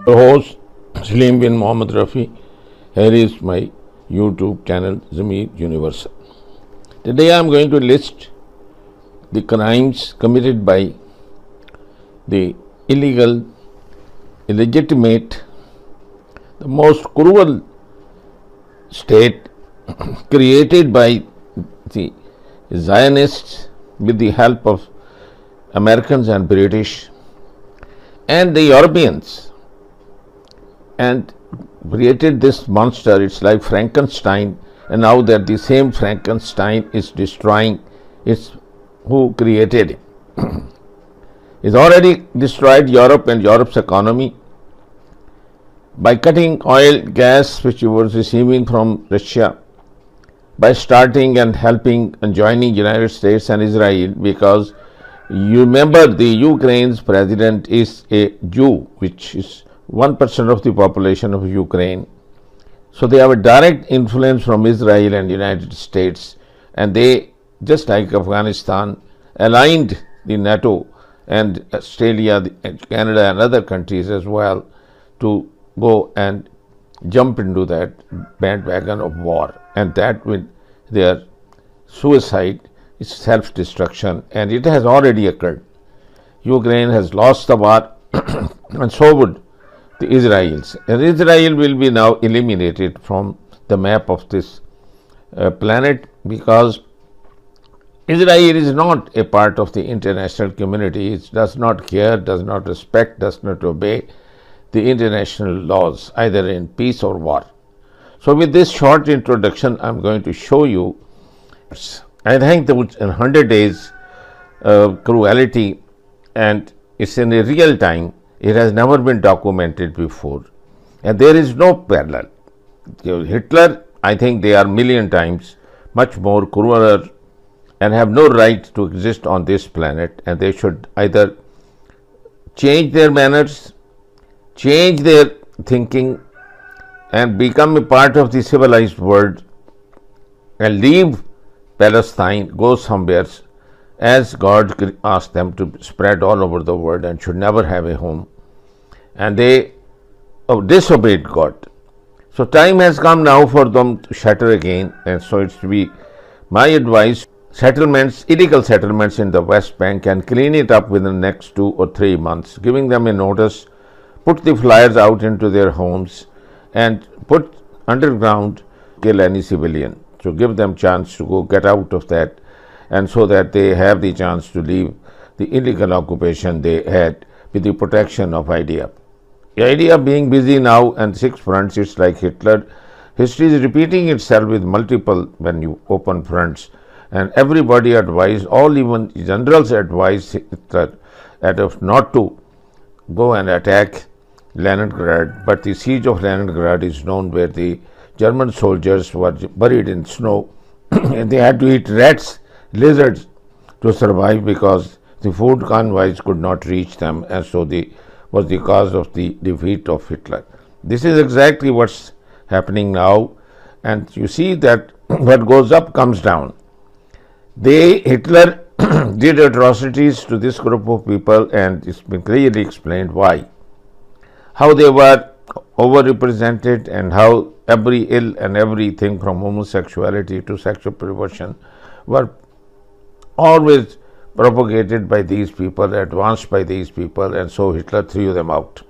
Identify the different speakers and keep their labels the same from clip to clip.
Speaker 1: Your host Salim bin Mohammed Rafi. Here is my YouTube channel Zamir Universal. Today I am going to list the crimes committed by the illegal, illegitimate, the most cruel state created by the Zionists with the help of Americans and British and the Europeans, and created this monster. It's like Frankenstein, and now that the same Frankenstein is destroying its who created it. It's already destroyed Europe and Europe's economy by cutting oil, gas which it was receiving from Russia, by starting and helping and joining United States and Israel, because you remember the Ukraine's president is a Jew, which is 1% of the population of Ukraine. So they have a direct influence from Israel and United States, and they, just like Afghanistan, aligned the NATO and Australia, Canada and other countries as well to go and jump into that bandwagon of war, and that with their suicide is self-destruction, and it has already occurred. Ukraine has lost the war and so would the Israelis, and Israel will be now eliminated from the map of this planet, because Israel is not a part of the international community. It does not care, does not respect, does not obey the international laws, either in peace or war. So with this short introduction, I am going to show you, I think that in 100 days cruelty, and it's in a real time. It has never been documented before, and there is no parallel. Hitler, I think they are million times much more crueler and have no right to exist on this planet, and they should either change their manners, change their thinking, and become a part of the civilized world and leave Palestine, go somewhere as God asked them to spread all over the world, and should never have a home. And they disobeyed God. So time has come now for them to shatter again, and so it's to be my advice, settlements, illegal settlements in the West Bank, and clean it up within the next 2 or 3 months, giving them a notice, put the flyers out into their homes, and put underground, kill any civilian, to give them chance to go get out of that, and so that they have the chance to leave the illegal occupation they had with the protection of IDF. The idea being busy now and 6 fronts, it's like Hitler. History is repeating itself with multiple when you open fronts, and everybody advised, all even generals advised Hitler not to go and attack Leningrad, but the siege of Leningrad is known, where the German soldiers were buried in snow and they had to eat rats, lizards to survive, because the food convoys could not reach them, and so was the cause of the defeat of Hitler. This is exactly what's happening now, and you see that what goes up comes down. Hitler did atrocities to this group of people, and it's been clearly explained why. How they were overrepresented, and how every ill and everything from homosexuality to sexual perversion were always propagated by these people, advanced by these people, and so Hitler threw them out.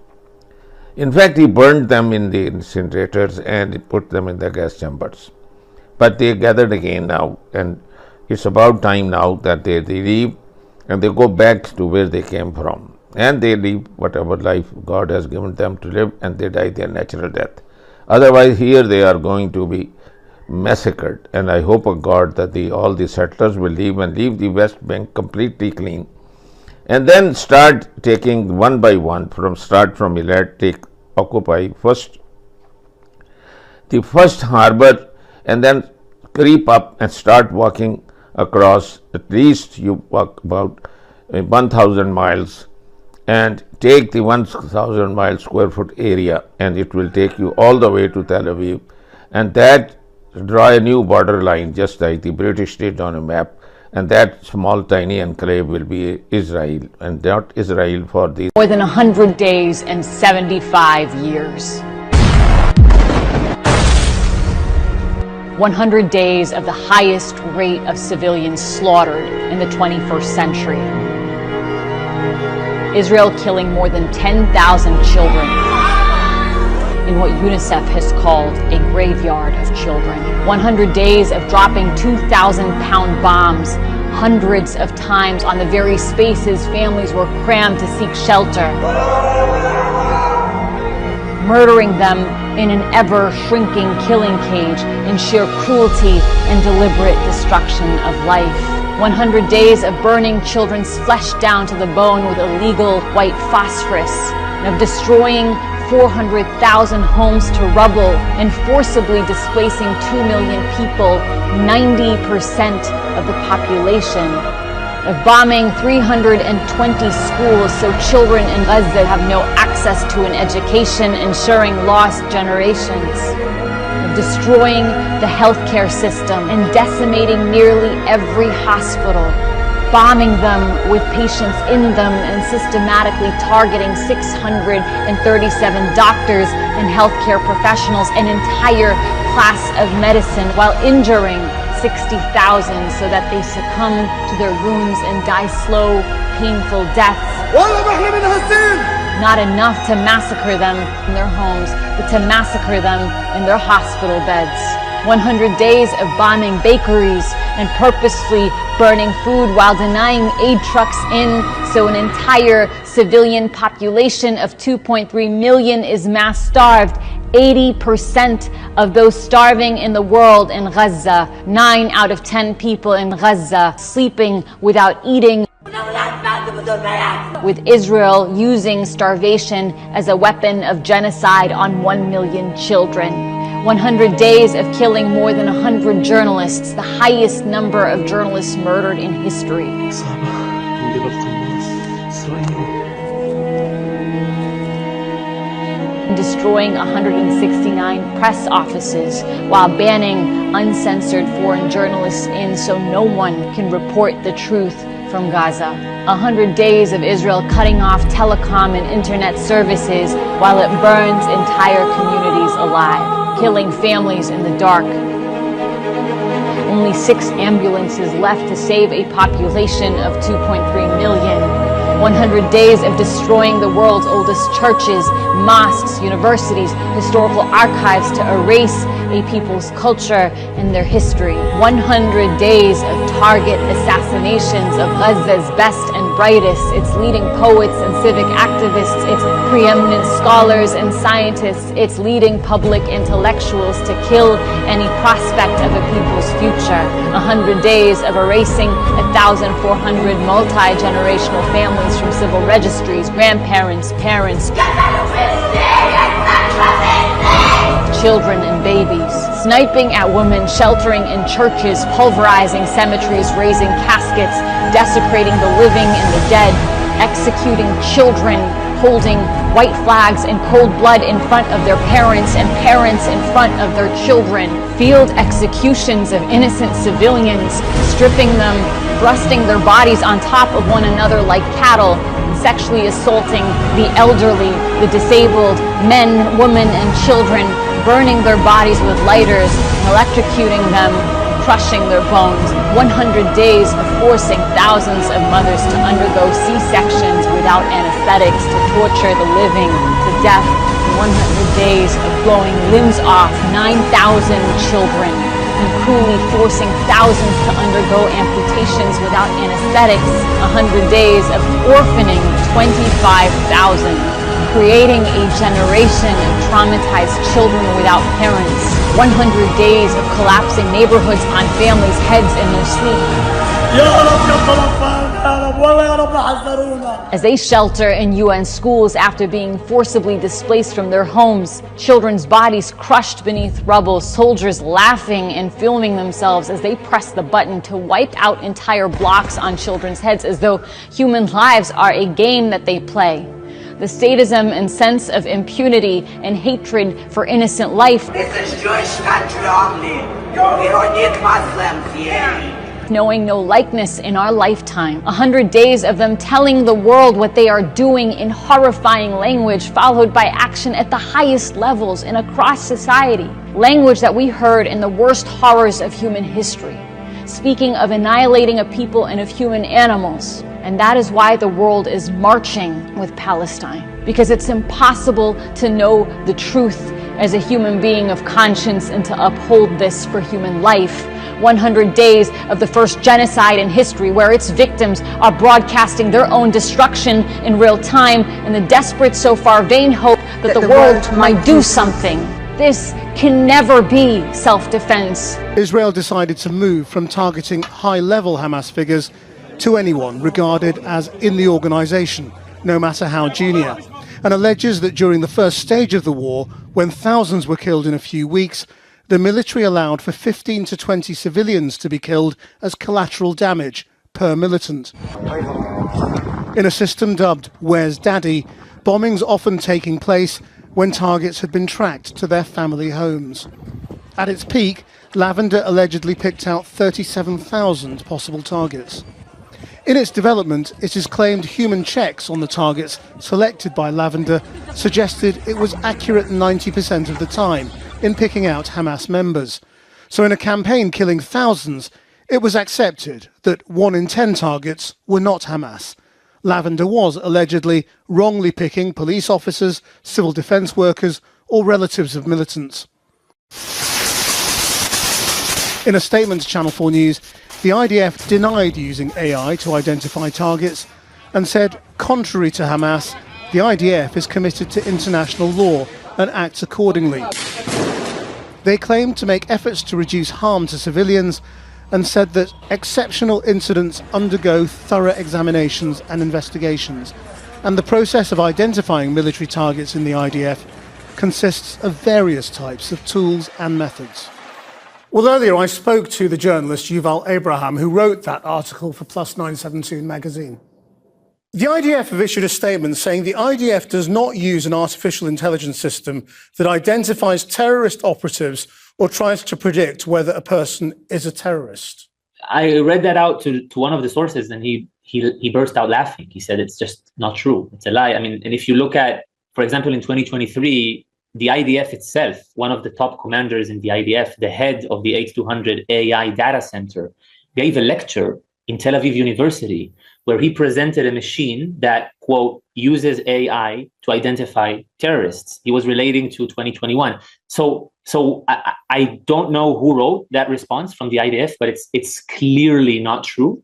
Speaker 1: In fact, he burned them in the incinerators and put them in the gas chambers. But they gathered again now, and it's about time now that they leave and they go back to where they came from, and they live whatever life God has given them to live, and they die their natural death. Otherwise, here they are going to be massacred, and I hope of God that all the settlers will leave and leave the West Bank completely clean, and then start taking one by one, start from Eilat, occupy first the first harbor, and then creep up and start walking across. At least you walk about 1,000 miles and take the 1,000 mile square foot area, and it will take you all the way to Tel Aviv, and that draw a new border line, just like the British did on a map, and that small tiny enclave will be Israel, and not Israel for these
Speaker 2: more than 100 days and 75 years. 100 days of the highest rate of civilians slaughtered in the 21st century. Israel killing more than 10,000 children in what UNICEF has called a graveyard of children. 100 days of dropping 2,000-pound bombs hundreds of times on the very spaces families were crammed to seek shelter, murdering them in an ever-shrinking killing cage in sheer cruelty and deliberate destruction of life. 100 days of burning children's flesh down to the bone with illegal white phosphorus, and of destroying 400,000 homes to rubble and forcibly displacing 2 million people, 90% of the population, of bombing 320 schools so children in Gaza have no access to an education, ensuring lost generations, of destroying the healthcare system and decimating nearly every hospital, bombing them with patients in them and systematically targeting 637 doctors and healthcare professionals, an entire class of medicine, while injuring 60,000 so that they succumb to their wounds and die slow, painful deaths. Not enough to massacre them in their homes, but to massacre them in their hospital beds. 100 days of bombing bakeries and purposefully burning food while denying aid trucks in, so an entire civilian population of 2.3 million is mass starved. 80% of those starving in the world in Gaza, 9 out of 10 people in Gaza sleeping without eating, with Israel using starvation as a weapon of genocide on 1 million children. 100 days of killing more than 100 journalists, the highest number of journalists murdered in history. Destroying 169 press offices while banning uncensored foreign journalists in so no one can report the truth from Gaza. 100 days of Israel cutting off telecom and internet services while it burns entire communities alive, killing families in the dark. Only 6 ambulances left to save a population of 2.3 million. 100 days of destroying the world's oldest churches, mosques, universities, historical archives to erase a people's culture and their history. 100 days of target assassinations of Gaza's best and brightest, its leading poets and civic activists, its preeminent scholars and scientists, its leading public intellectuals, to kill any prospect of a people's future. 100 days of erasing 1,400 multi-generational families from civil registries, grandparents, parents, children and babies, sniping at women sheltering in churches, pulverizing cemeteries, raising caskets, desecrating the living and the dead, executing children, holding white flags in cold blood in front of their parents and parents in front of their children, field executions of innocent civilians, stripping them, thrusting their bodies on top of one another like cattle, and sexually assaulting the elderly, the disabled, men, women, and children, burning their bodies with lighters, electrocuting them, crushing their bones. 100 days of forcing thousands of mothers to undergo C-sections without anesthetics, to torture the living to death. 100 days of blowing limbs off 9,000 children and cruelly forcing thousands to undergo amputations without anesthetics. 100 days of orphaning 25,000. Creating a generation of traumatized children without parents. 100 days of collapsing neighborhoods on families' heads in their sleep. As they shelter in UN schools after being forcibly displaced from their homes, children's bodies crushed beneath rubble, soldiers laughing and filming themselves as they press the button to wipe out entire blocks on children's heads, as though human lives are a game that they play. The sadism and sense of impunity and hatred for innocent life.
Speaker 3: This is Jewish country only. We don't need Muslims here.
Speaker 2: knowing no likeness in our lifetime. 100 days of them telling the world what they are doing in horrifying language, followed by action at the highest levels and across society. Language that we heard in the worst horrors of human history, speaking of annihilating a people and of human animals. And that is why the world is marching with Palestine, because it's impossible to know the truth as a human being of conscience and to uphold this for human life. 100 days of the first genocide in history, where its victims are broadcasting their own destruction in real time in the desperate, so far vain hope that the world might do something. This can never be self-defense.
Speaker 3: Israel decided to move from targeting high-level Hamas figures to anyone regarded as in the organization, no matter how junior, and alleges that during the first stage of the war, when thousands were killed in a few weeks, the military allowed for 15 to 20 civilians to be killed as collateral damage per militant. In a system dubbed Where's Daddy, bombings often taking place when targets had been tracked to their family homes. At its peak, Lavender allegedly picked out 37,000 possible targets. In its development, it is claimed human checks on the targets selected by Lavender suggested it was accurate 90% of the time in picking out Hamas members. So in a campaign killing thousands, it was accepted that 1 in 10 targets were not Hamas. Lavender was allegedly wrongly picking police officers, civil defence workers, or relatives of militants. In a statement to Channel 4 News, the IDF denied using AI to identify targets and said, contrary to Hamas, the IDF is committed to international law and acts accordingly. They claimed to make efforts to reduce harm to civilians and said that exceptional incidents undergo thorough examinations and investigations, and the process of identifying military targets in the IDF consists of various types of tools and methods. Well, earlier I spoke to the journalist Yuval Abraham, who wrote that article for Plus 972 magazine. The IDF have issued a statement saying the IDF does not use an artificial intelligence system that identifies terrorist operatives or tries to predict whether a person is a terrorist.
Speaker 4: I read that out to one of the sources, and he burst out laughing. He said it's just not true. It's a lie. I mean, and if you look at, for example, in 2023, the IDF itself, one of the top commanders in the IDF, the head of the 8200 AI data center, gave a lecture in Tel Aviv University where he presented a machine that, quote, uses AI to identify terrorists. He was relating to 2021. So I don't know who wrote that response from the IDF, but it's clearly not true,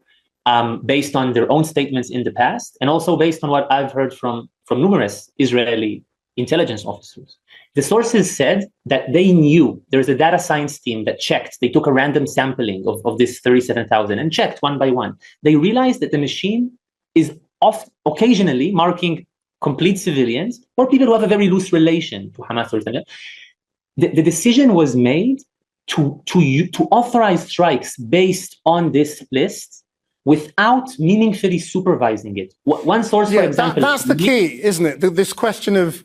Speaker 4: based on their own statements in the past, and also based on what I've heard from numerous Israeli intelligence officers. The sources said that they knew there's a data science team that checked. They took a random sampling of this 37,000 and checked one by one. They realized that the machine is occasionally marking complete civilians or people who have a very loose relation to Hamas or something. The decision was made to authorize strikes based on this list without meaningfully supervising it. One source, for example...
Speaker 3: That's the key, isn't it? This question of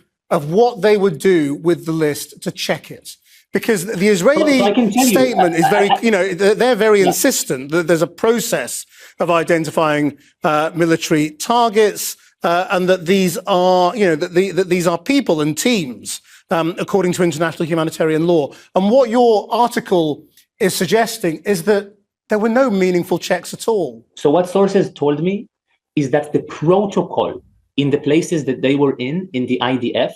Speaker 3: what they would do with the list to check it. Because the Israeli statement is very, they're very insistent that there's a process of identifying military targets and that these are, that these are people and teams according to international humanitarian law. And what your article is suggesting is that there were no meaningful checks at all.
Speaker 4: So what sources told me is that the protocol in the places that they were in the IDF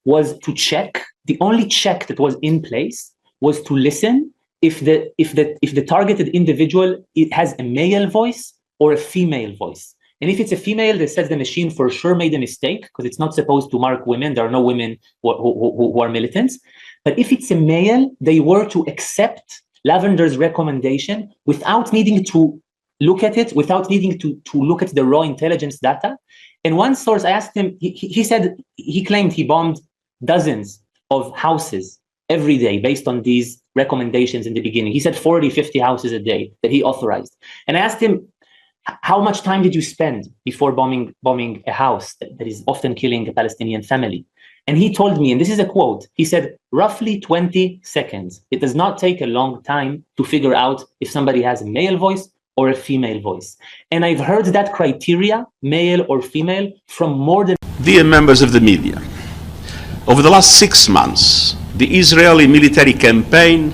Speaker 4: was to check. The only check that was in place was to listen if the targeted individual has a male voice or a female voice. And if it's a female, they said the machine for sure made a mistake because it's not supposed to mark women. There are no women who are militants. But if it's a male, they were to accept Lavender's recommendation without needing to look at it, without needing to look at the raw intelligence data. And one source, I asked him, he claimed he bombed dozens of houses every day based on these recommendations in the beginning. He said 40, 50 houses a day that he authorized. And I asked him, how much time did you spend before bombing a house that is often killing a Palestinian family? And he told me, and this is a quote, he said, roughly 20 seconds. It does not take a long time to figure out if somebody has a male voice or a female voice. And I've heard that criteria, male or female, from more than...
Speaker 5: Dear members of the media, over the last 6 months, the Israeli military campaign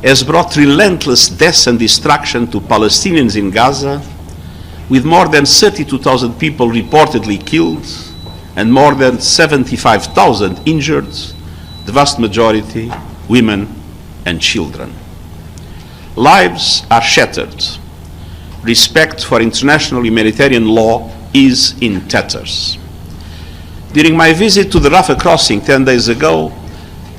Speaker 5: has brought relentless death and destruction to Palestinians in Gaza, with more than 32,000 people reportedly killed and more than 75,000 injured, the vast majority women and children. Lives are shattered. Respect for international humanitarian law is in tatters. During my visit to the Rafah crossing 10 days ago,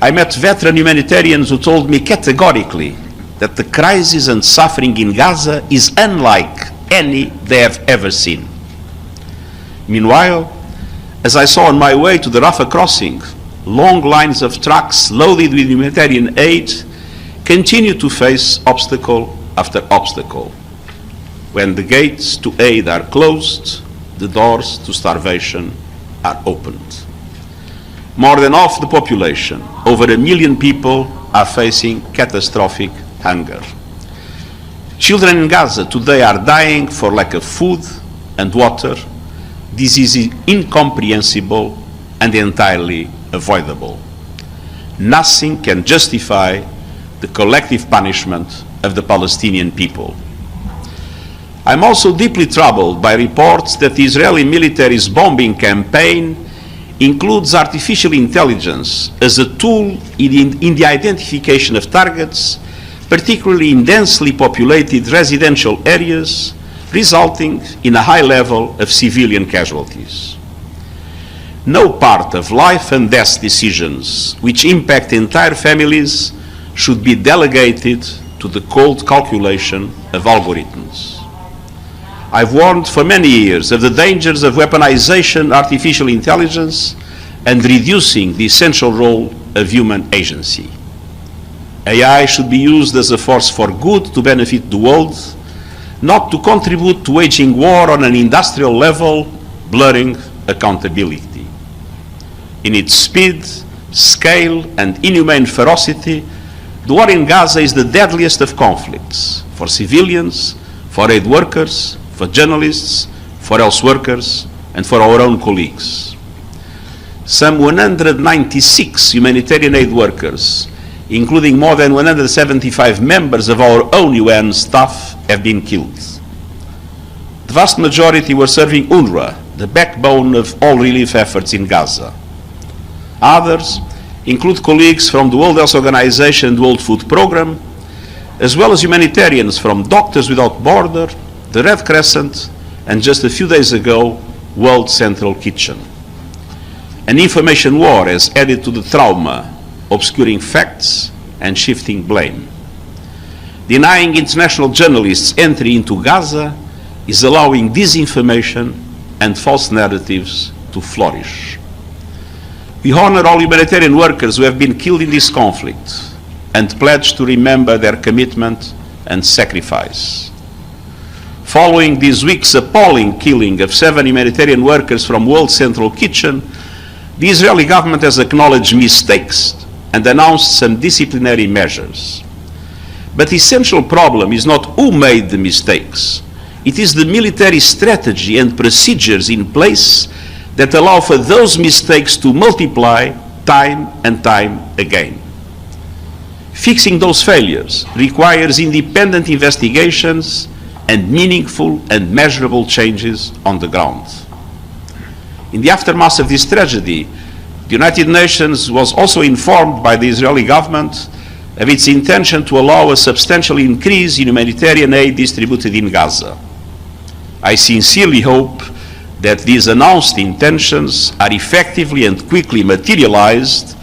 Speaker 5: I met veteran humanitarians who told me categorically that the crisis and suffering in Gaza is unlike any they have ever seen. Meanwhile, as I saw on my way to the Rafah crossing, long lines of trucks loaded with humanitarian aid continue to face obstacle after obstacle. When the gates to aid are closed, the doors to starvation are opened. More than half the population, over 1 million people, are facing catastrophic hunger. Children in Gaza today are dying for lack of food and water. This is incomprehensible and entirely avoidable. Nothing can justify the collective punishment of the Palestinian people. I'm also deeply troubled by reports that the Israeli military's bombing campaign includes artificial intelligence as a tool in the identification of targets, particularly in densely populated residential areas, resulting in a high level of civilian casualties. No part of life and death decisions which impact entire families should be delegated to the cold calculation of algorithms. I've warned for many years of the dangers of weaponization artificial intelligence and reducing the essential role of human agency. AI should be used as a force for good to benefit the world, not to contribute to waging war on an industrial level, blurring accountability. In its speed, scale, and inhumane ferocity, the war in Gaza is the deadliest of conflicts for civilians, for aid workers, for journalists, for health workers, and for our own colleagues. Some 196 humanitarian aid workers, including more than 175 members of our own UN staff, have been killed. The vast majority were serving UNRWA, the backbone of all relief efforts in Gaza. Others include colleagues from the World Health Organization and the World Food Programme, as well as humanitarians from Doctors Without Borders, the Red Crescent, and just a few days ago, World Central Kitchen. An information war has added to the trauma, obscuring facts and shifting blame. Denying international journalists entry into Gaza is allowing disinformation and false narratives to flourish. We honor all humanitarian workers who have been killed in this conflict and pledge to remember their commitment and sacrifice. Following this week's appalling killing of 7 humanitarian workers from World Central Kitchen, the Israeli government has acknowledged mistakes and announced some disciplinary measures. But the essential problem is not who made the mistakes. It is the military strategy and procedures in place that allow for those mistakes to multiply time and time again. Fixing those failures requires independent investigations and meaningful and measurable changes on the ground. In the aftermath of this tragedy, the United Nations was also informed by the Israeli government of its intention to allow a substantial increase in humanitarian aid distributed in Gaza. I sincerely hope that these announced intentions are effectively and quickly materialized,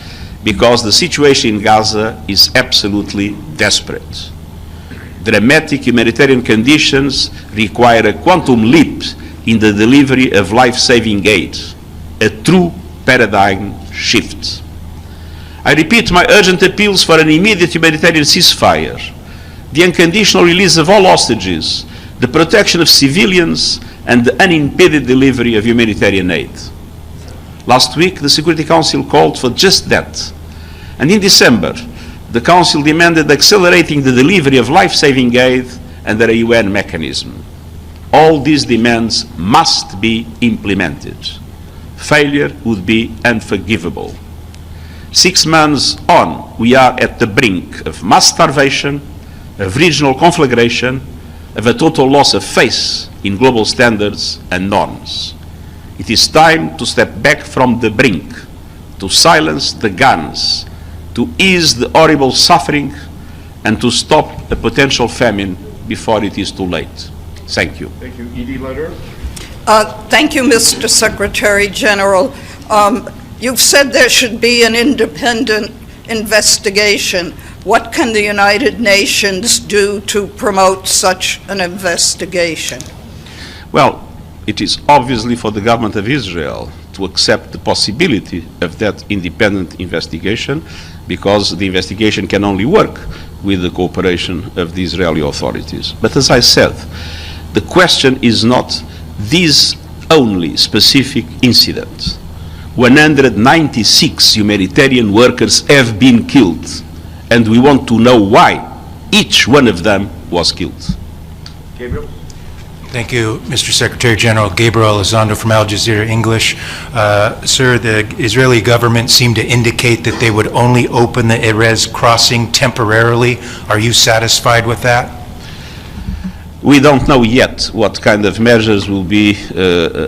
Speaker 5: because the situation in Gaza is absolutely desperate. Dramatic humanitarian conditions require a quantum leap in the delivery of life-saving aid, a true paradigm shift. I repeat my urgent appeals for an immediate humanitarian ceasefire, the unconditional release of all hostages, the protection of civilians, and the unimpeded delivery of humanitarian aid. Last week, the Security Council called for just that. And in December, the Council demanded accelerating the delivery of life-saving aid under a UN mechanism. All these demands must be implemented. Failure would be unforgivable. 6 months on, we are at the brink of mass starvation, of regional conflagration, of a total loss of faith in global standards and norms. It is time to step back from the brink, to silence the guns, to ease the horrible suffering, and to stop a potential famine before it is too late. Thank you.
Speaker 6: Thank you. E.D. Letter.
Speaker 7: Thank you, Mr. Secretary General. You've said there should be an independent investigation. What can the United Nations do to promote such an investigation?
Speaker 5: Well, it is obviously for the government of Israel to accept the possibility of that independent investigation, because the investigation can only work with the cooperation of the Israeli authorities. But as I said, the question is not this only specific incident. 196 humanitarian workers have been killed, and we want to know why each one of them was killed.
Speaker 6: Gabriel.
Speaker 8: Thank you, Mr. Secretary General. Gabriel Elizondo from Al Jazeera English. Sir, the Israeli government seemed to indicate that they would only open the Erez crossing temporarily. Are you satisfied with that?
Speaker 5: We don't know yet what kind of measures will be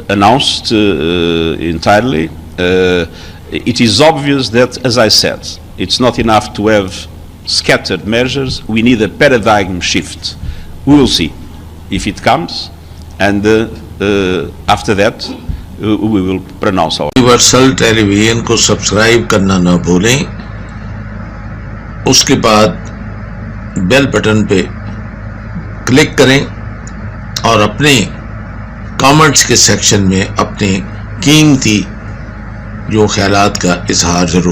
Speaker 5: announced entirely. It is obvious that, as I said, it's not enough to have scattered measures. We need a paradigm shift. We will see if it comes, and after that we will pronounce our.
Speaker 9: Universal television को subscribe करना ना भूलें, उसके बाद bell button पे click करें और अपने कमेंट्स के सेक्शन में अपने कीमती जो ख्यालात का इजहार जरूर